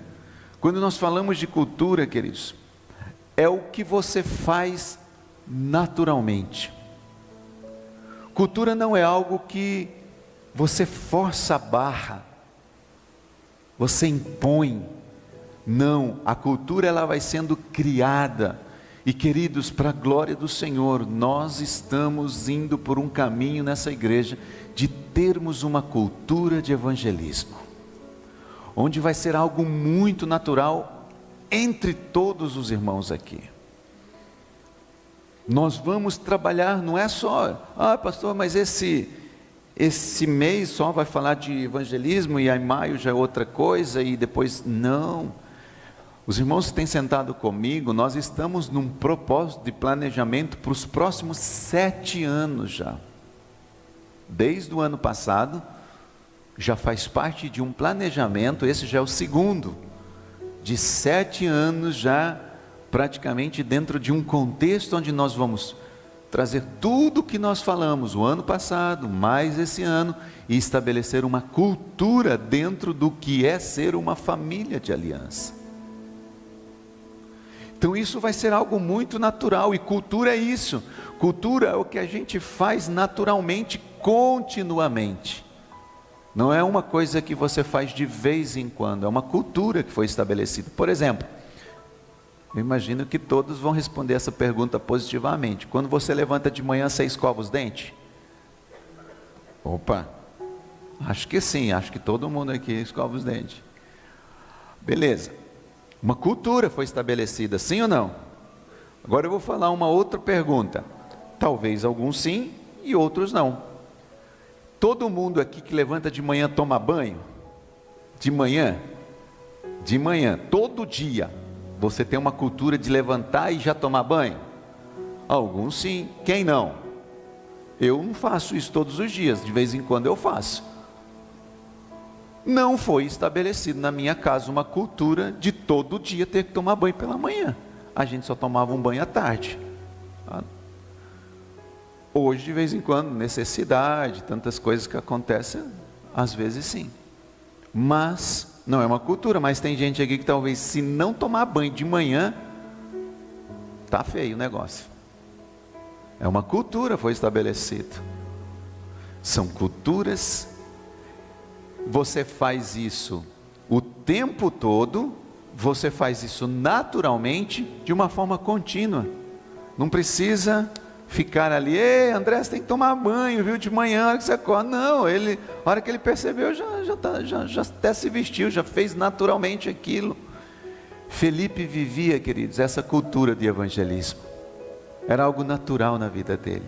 Quando nós falamos de cultura, queridos, é o que você faz naturalmente. Cultura não é algo que você força a barra, você impõe. Não, a cultura ela vai sendo criada. E queridos, para a glória do Senhor, nós estamos indo por um caminho nessa igreja de termos uma cultura de evangelismo, onde vai ser algo muito natural entre todos os irmãos aqui. Nós vamos trabalhar, não é só, pastor, mas esse mês só vai falar de evangelismo e aí em maio já é outra coisa e depois, não. Os irmãos que têm sentado comigo, nós estamos num propósito de planejamento para os próximos 7 anos já. Desde o ano passado, já faz parte de um planejamento, esse já é o segundo, de 7 anos já, praticamente dentro de um contexto onde nós vamos trazer tudo o que nós falamos o ano passado, mais esse ano, e estabelecer uma cultura dentro do que é ser uma família de aliança. Então isso vai ser algo muito natural, e cultura é isso. Cultura é o que a gente faz naturalmente, continuamente. Não é uma coisa que você faz de vez em quando, é uma cultura que foi estabelecida. Por exemplo, eu imagino que todos vão responder essa pergunta positivamente. Quando você levanta de manhã, você escova os dentes? Opa, acho que sim, acho que todo mundo aqui escova os dentes. Beleza. Uma cultura foi estabelecida, sim ou não? Agora eu vou falar uma outra pergunta. Talvez alguns sim e outros não. Todo mundo aqui que levanta de manhã toma banho? De manhã? De manhã, todo dia. Você tem uma cultura de levantar e já tomar banho? Alguns sim, quem não? Eu não faço isso todos os dias, de vez em quando eu faço. Não foi estabelecido na minha casa uma cultura de todo dia ter que tomar banho pela manhã. A gente só tomava um banho à tarde. Hoje, de vez em quando, necessidade, tantas coisas que acontecem, às vezes sim. Mas, não é uma cultura, mas tem gente aqui que talvez se não tomar banho de manhã, tá feio o negócio. É uma cultura, foi estabelecido. São culturas. Você faz isso o tempo todo, você faz isso naturalmente, de uma forma contínua. Não precisa ficar ali, ei André, você tem que tomar banho, viu, de manhã, a hora que você acorda. Não, a hora que ele percebeu, já até se vestiu, já fez naturalmente aquilo. Felipe vivia, queridos, essa cultura de evangelismo. Era algo natural na vida dele.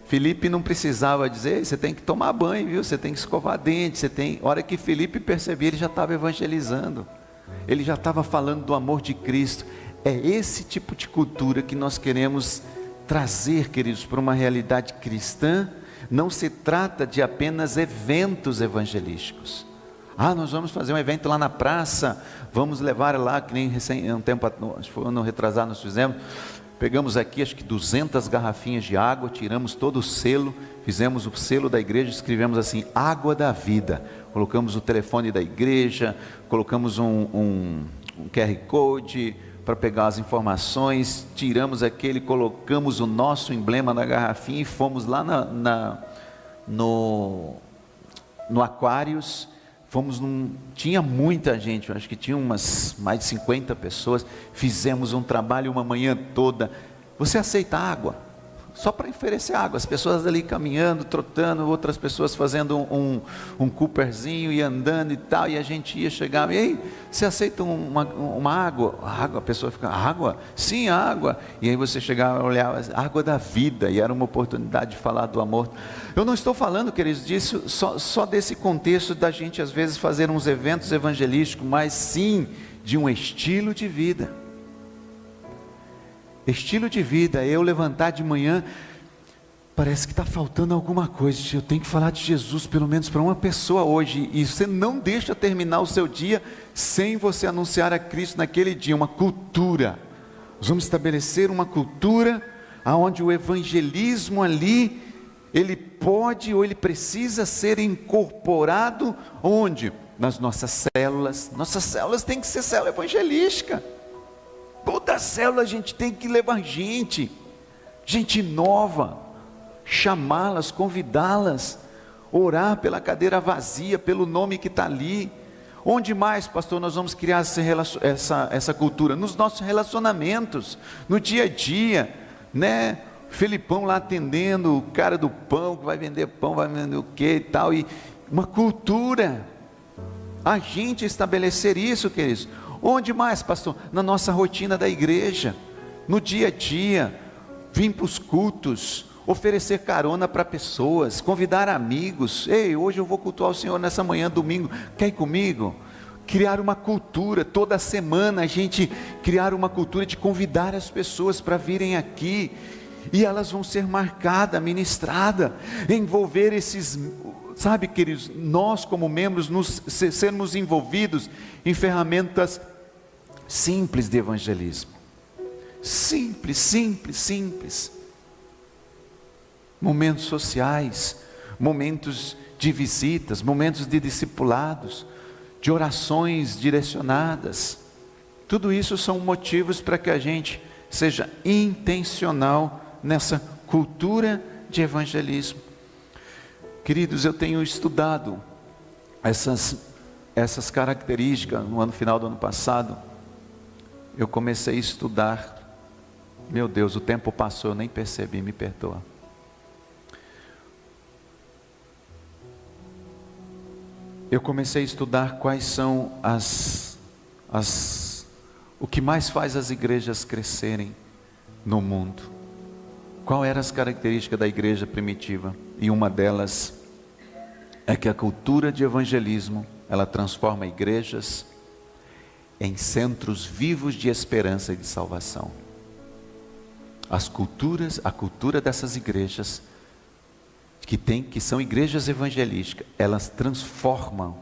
Felipe não precisava dizer, você tem que tomar banho, viu? Você tem que escovar dente, a hora que Felipe percebia, ele já estava evangelizando. Ele já estava falando do amor de Cristo. É esse tipo de cultura que nós queremos trazer, queridos, para uma realidade cristã, não se trata de apenas eventos evangelísticos. Nós vamos fazer um evento lá na praça, vamos levar lá, que nem um tempo, acho que foi ano retrasado nós fizemos, pegamos aqui acho que 200 garrafinhas de água, tiramos todo o selo, fizemos o selo da igreja, escrevemos assim, água da vida, colocamos o telefone da igreja, colocamos um QR Code para pegar as informações, tiramos aquele, colocamos o nosso emblema na garrafinha e fomos lá no Aquários. Tinha muita gente, eu acho que tinha mais de 50 pessoas, fizemos um trabalho uma manhã toda. Você aceita água? Só para oferecer água, as pessoas ali caminhando, trotando, outras pessoas fazendo um Cooperzinho e andando e tal, e a gente ia chegar, ei, você aceita uma água? Água, a pessoa fica, água? Sim, água. E aí você chegava e olhava, água da vida, e era uma oportunidade de falar do amor. Eu não estou falando, queridos, disso, só desse contexto da gente às vezes fazer uns eventos evangelísticos, mas sim de um estilo de vida. Estilo de vida, eu levantar de manhã, parece que está faltando alguma coisa, eu tenho que falar de Jesus pelo menos para uma pessoa hoje, e você não deixa terminar o seu dia sem você anunciar a Cristo naquele dia, uma cultura. Nós vamos estabelecer uma cultura onde o evangelismo ali, ele pode ou ele precisa ser incorporado, onde? Nas nossas células têm que ser célula evangelística. Toda célula a gente tem que levar gente nova, chamá-las, convidá-las, orar pela cadeira vazia, pelo nome que está ali. Onde mais, pastor, nós vamos criar essa cultura? Nos nossos relacionamentos, no dia a dia, né? Felipão lá atendendo, o cara do pão, que vai vender pão, vai vender o que e tal, e uma cultura, a gente estabelecer isso, queridos. Onde mais, pastor? Na nossa rotina da igreja, no dia a dia, vir para os cultos, oferecer carona para pessoas, convidar amigos, ei, hoje eu vou cultuar o Senhor nessa manhã, domingo, quer ir comigo? Criar uma cultura, toda semana a gente criar uma cultura de convidar as pessoas para virem aqui, e elas vão ser marcadas, ministradas, envolver esses... Sabe, queridos, nós como membros, sermos envolvidos em ferramentas simples de evangelismo. Simples. Momentos sociais, momentos de visitas, momentos de discipulados, de orações direcionadas. Tudo isso são motivos para que a gente seja intencional nessa cultura de evangelismo. Queridos, eu tenho estudado essas características. No final do ano passado, eu comecei a estudar. Meu Deus, o tempo passou, eu nem percebi, me perdoa. Eu comecei a estudar quais são o que mais faz as igrejas crescerem no mundo. Qual eram as características da igreja primitiva? E uma delas é que a cultura de evangelismo, ela transforma igrejas em centros vivos de esperança e de salvação. A cultura dessas igrejas, que são igrejas evangelísticas, elas transformam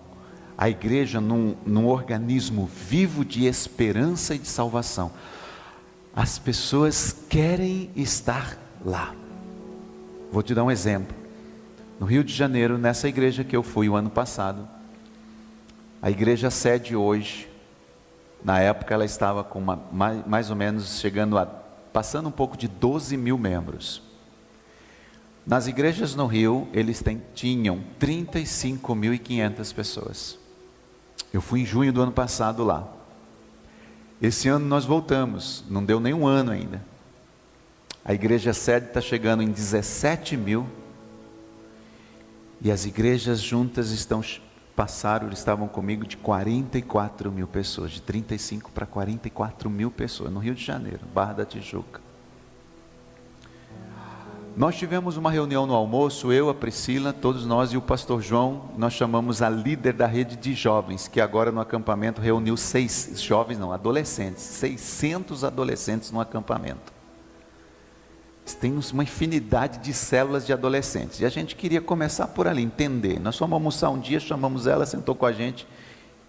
a igreja num organismo vivo de esperança e de salvação. As pessoas querem estar lá. Vou te dar um exemplo. No Rio de Janeiro, nessa igreja que eu fui o ano passado, a igreja sede hoje, na época ela estava com mais ou menos passando um pouco de 12 mil membros. Nas igrejas no Rio, eles tinham 35.500 pessoas. Eu fui em junho do ano passado lá. Esse ano nós voltamos, não deu nem um ano ainda. A igreja sede está chegando em 17 mil. E as igrejas juntas estavam comigo de 44 mil pessoas, de 35 para 44 mil pessoas, no Rio de Janeiro, Barra da Tijuca. Nós tivemos uma reunião no almoço, eu, a Priscila, todos nós e o pastor João, nós chamamos a líder da rede de jovens, que agora no acampamento reuniu adolescentes, 600 adolescentes no acampamento. tem uma infinidade de células de adolescentes. E a gente queria começar por ali, entender. Nós fomos almoçar um dia, chamamos ela, sentou com a gente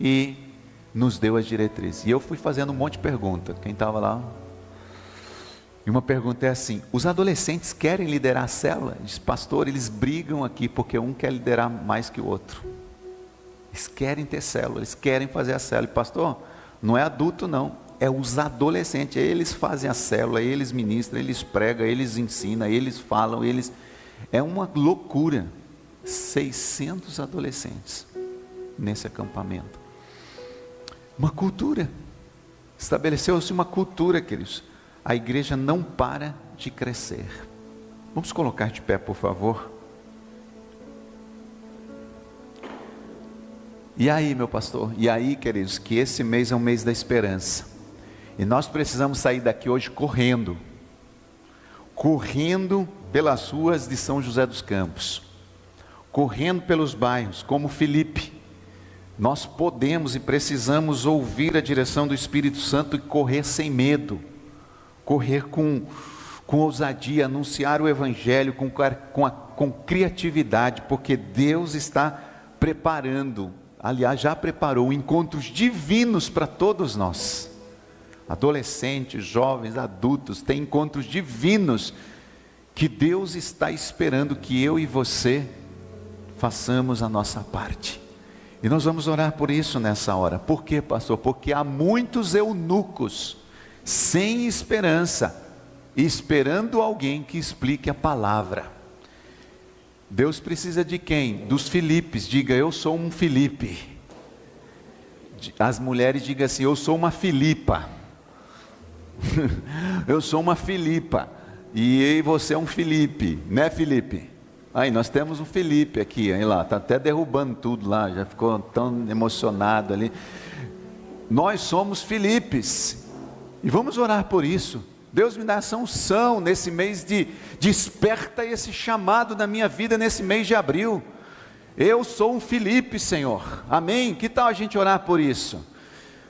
e nos deu as diretrizes. E eu fui fazendo um monte de perguntas. Quem estava lá? E uma pergunta é assim: os adolescentes querem liderar a célula? Diz, pastor, eles brigam aqui porque um quer liderar mais que o outro. Eles querem ter célula, eles querem fazer a célula. E pastor, não é adulto não, é os adolescentes. Eles fazem a célula, eles ministram, eles pregam, eles ensinam, eles falam, eles... É uma loucura. 600 adolescentes nesse acampamento. Uma cultura. Estabeleceu-se uma cultura, queridos. A igreja não para de crescer. Vamos colocar de pé, por favor. E aí, meu pastor? E aí, queridos, que esse mês é um mês da esperança. E nós precisamos sair daqui hoje correndo. Correndo pelas ruas de São José dos Campos. Correndo pelos bairros, como Filipe. Nós podemos e precisamos ouvir a direção do Espírito Santo e correr sem medo. Correr com ousadia, anunciar o Evangelho com criatividade, porque Deus está preparando, aliás, já preparou encontros divinos para todos nós. Adolescentes, jovens, adultos, tem encontros divinos que Deus está esperando que eu e você façamos a nossa parte. E nós vamos orar por isso nessa hora. Por quê, pastor? Porque há muitos eunucos sem esperança, esperando alguém que explique a palavra. Deus precisa de quem? Dos Filipes. Diga, eu sou um Filipe. As mulheres digam assim, eu sou uma Filipa. Eu sou uma Filipa. E você é um Filipe, né, Filipe? Aí nós temos um Filipe aqui, aí lá, está até derrubando tudo lá, já ficou tão emocionado ali. Nós somos Filipes. E vamos orar por isso. Deus me dá essa unção nesse mês de desperta esse chamado na minha vida nesse mês de abril. Eu sou um Filipe, Senhor. Amém? Que tal a gente orar por isso?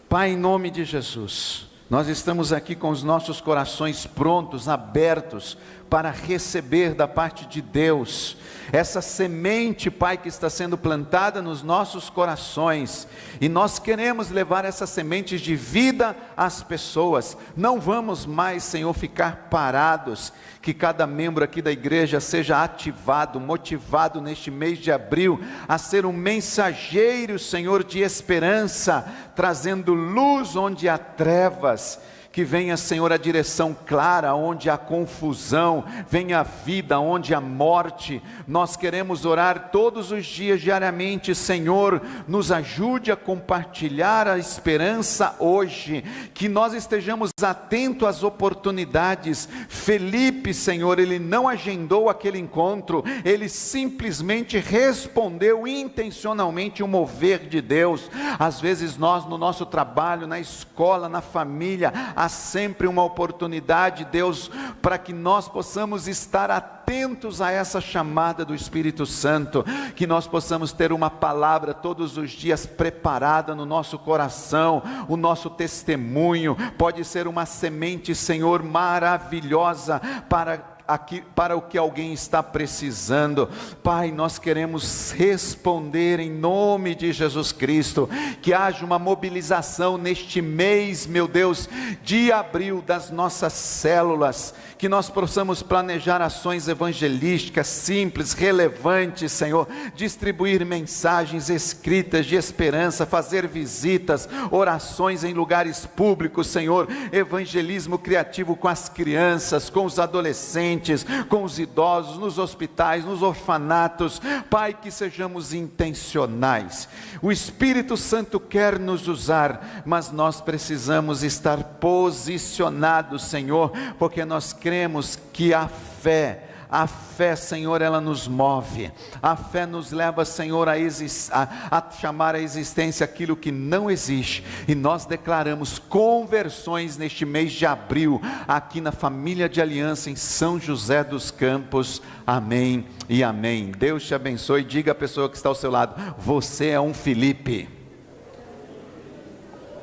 Pai, em nome de Jesus, nós estamos aqui com os nossos corações prontos, abertos, para receber da parte de Deus, essa semente, Pai, que está sendo plantada nos nossos corações, e nós queremos levar essas sementes de vida às pessoas. Não vamos mais, Senhor, ficar parados, que cada membro aqui da igreja seja ativado, motivado neste mês de abril, a ser um mensageiro, Senhor, de esperança, trazendo luz onde há trevas. Que venha, Senhor, a direção clara onde há confusão, venha a vida onde há morte. Nós queremos orar todos os dias, diariamente. Senhor, nos ajude a compartilhar a esperança hoje, que nós estejamos atentos às oportunidades. Felipe, Senhor, ele não agendou aquele encontro, ele simplesmente respondeu intencionalmente o mover de Deus. Às vezes nós, no nosso trabalho, na escola, na família, há sempre uma oportunidade, Deus, para que nós possamos estar atentos a essa chamada do Espírito Santo, que nós possamos ter uma palavra todos os dias preparada no nosso coração. O nosso testemunho pode ser uma semente, Senhor, maravilhosa para o que alguém está precisando. Pai, nós queremos responder em nome de Jesus Cristo, que haja uma mobilização neste mês, meu Deus, de abril, das nossas células, que nós possamos planejar ações evangelísticas simples, relevantes, Senhor, distribuir mensagens escritas de esperança, fazer visitas, orações em lugares públicos, Senhor, evangelismo criativo com as crianças, com os adolescentes, com os idosos, nos hospitais, nos orfanatos. Pai, que sejamos intencionais. O Espírito Santo quer nos usar, mas nós precisamos estar posicionados, Senhor, porque nós cremos que a fé, Senhor, ela nos move. A fé nos leva, Senhor, a chamar à existência aquilo que não existe. E nós declaramos conversões neste mês de abril, aqui na Família de Aliança, em São José dos Campos. Amém e amém. Deus te abençoe. Diga à pessoa que está ao seu lado: você é um Filipe.